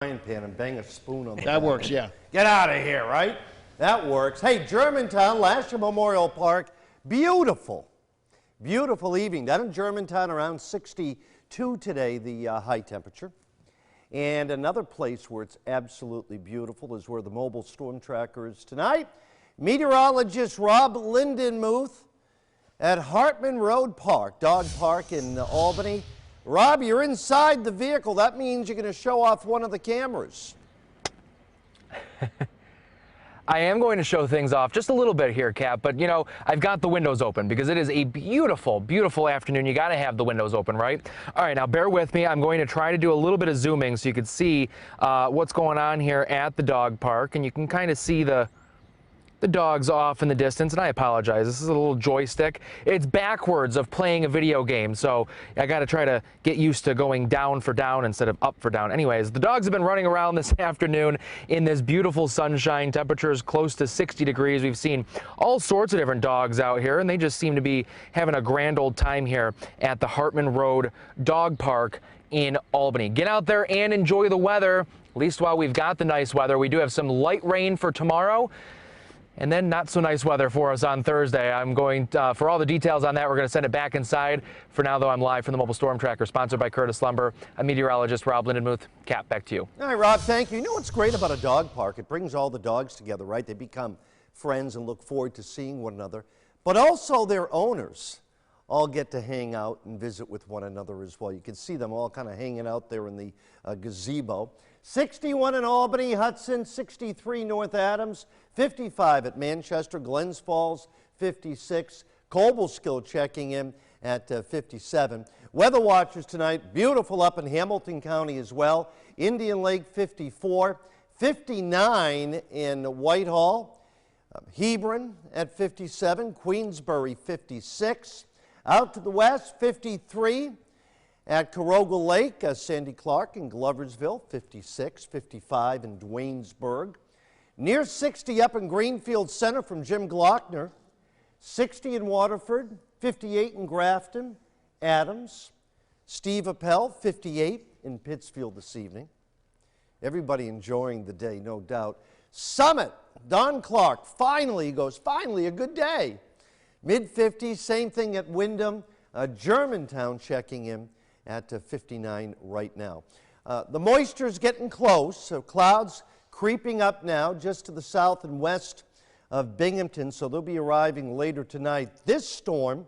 frying pan and bang a spoon on the That works, yeah. Get out of here, right? That works. Hey, Germantown, Lasher Memorial Park, beautiful. Beautiful evening. Down in Germantown, around 62 today, the high temperature. And another place where it's absolutely beautiful is where the mobile storm tracker is tonight. Meteorologist Rob Lindenmuth at Hartman Road Park, Dog Park in Albany. Rob, you're inside the vehicle. That means you're going to show off one of the cameras. I am going to show things off just a little bit here, Cap, but you know, I've got the windows open because it is a beautiful, beautiful afternoon. You got to have the windows open, right? All right, now bear with me. I'm going to try to do a little bit of zooming so you can see what's going on here at the dog park, and you can kind of see the dogs off in the distance, and I apologize. This is a little joystick. It's backwards of playing a video game, so I got to try to get used to going down for down instead of up for down. Anyways, the dogs have been running around this afternoon in this beautiful sunshine. Temperatures close to 60 degrees. We've seen all sorts of different dogs out here, and they just seem to be having a grand old time here at the Hartman Road Dog Park in Albany. Get out there and enjoy the weather, at least while we've got the nice weather. We do have some light rain for tomorrow, and then not so nice weather for us on Thursday. I'm going for all the details on that, we're going to send it back inside. For now, though, I'm live from the Mobile Storm Tracker, sponsored by Curtis Lumber. I'm meteorologist Rob Lindenmuth. Cap, back to you. All right, Rob, thank you. You know what's great about a dog park? It brings all the dogs together, right? They become friends and look forward to seeing one another. But also their owners all get to hang out and visit with one another as well. You can see them all kind of hanging out there in the gazebo. 61 in Albany, Hudson, 63 North Adams, 55 at Manchester, Glens Falls, 56. Cobleskill checking in at 57. Weather watchers tonight, beautiful up in Hamilton County as well. Indian Lake, 54. 59 in Whitehall. Hebron at 57. Queensbury, 56. Out to the west, 53. At Caroga Lake, Sandy Clark in Gloversville, 56, 55 in Dwaynesburg. Near 60 up in Greenfield Center from Jim Glockner, 60 in Waterford, 58 in Grafton, Adams. Steve Appel, 58 in Pittsfield this evening. Everybody enjoying the day, no doubt. Summit, Don Clark, finally a good day. Mid-50s, same thing at Wyndham. Germantown checking in at 59 right now. The moisture's getting close, so clouds creeping up now just to the south and west of Binghamton, so they'll be arriving later tonight. This storm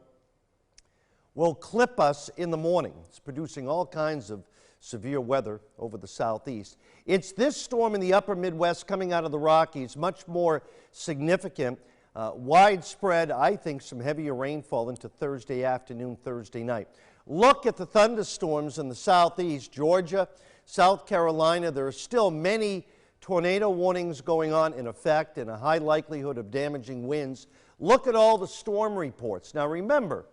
will clip us in the morning. It's producing all kinds of severe weather over the southeast. It's this storm in the upper Midwest coming out of the Rockies, much more significant. Widespread, I think, some heavier rainfall into Thursday afternoon, Thursday night. Look at the thunderstorms in the southeast, Georgia, South Carolina. There are still many tornado warnings going on in effect and a high likelihood of damaging winds. Look at all the storm reports. Now remember,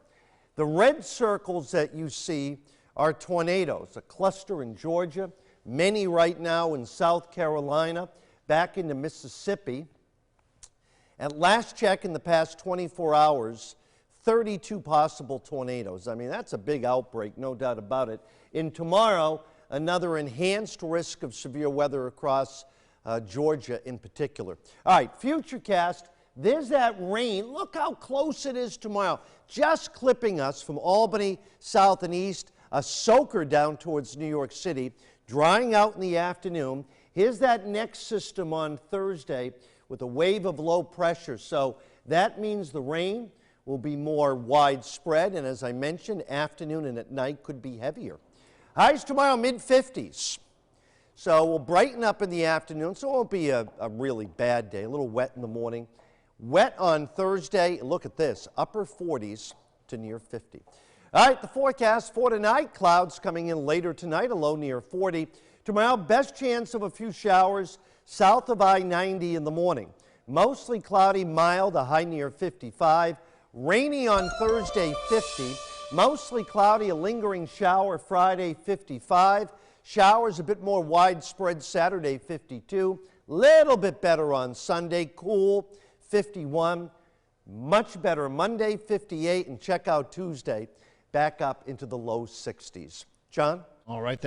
the red circles that you see are tornadoes, a cluster in Georgia, many right now in South Carolina, back into Mississippi. At last check in the past 24 hours, 32 possible tornadoes. I mean, that's a big outbreak, no doubt about it. And tomorrow, another enhanced risk of severe weather across Georgia in particular. All right, Futurecast, there's that rain. Look how close it is tomorrow. Just clipping us from Albany, south and east, a soaker down towards New York City, drying out in the afternoon. Here's that next system on Thursday with a wave of low pressure. So that means the rain will be more widespread, and as I mentioned, afternoon and at night could be heavier. Highs tomorrow, mid-50s. So we'll brighten up in the afternoon, so it won't be a really bad day. A little wet in the morning. Wet on Thursday. Look at this, upper 40s to near 50. All right, the forecast for tonight, clouds coming in later tonight, a low near 40. Tomorrow, best chance of a few showers south of I-90 in the morning. Mostly cloudy, mild, a high near 55. Rainy on Thursday, 50. Mostly cloudy, a lingering shower Friday, 55. Showers a bit more widespread Saturday, 52. Little bit better on Sunday, cool, 51. Much better Monday, 58. And check out Tuesday, back up into the low 60s. John? All right.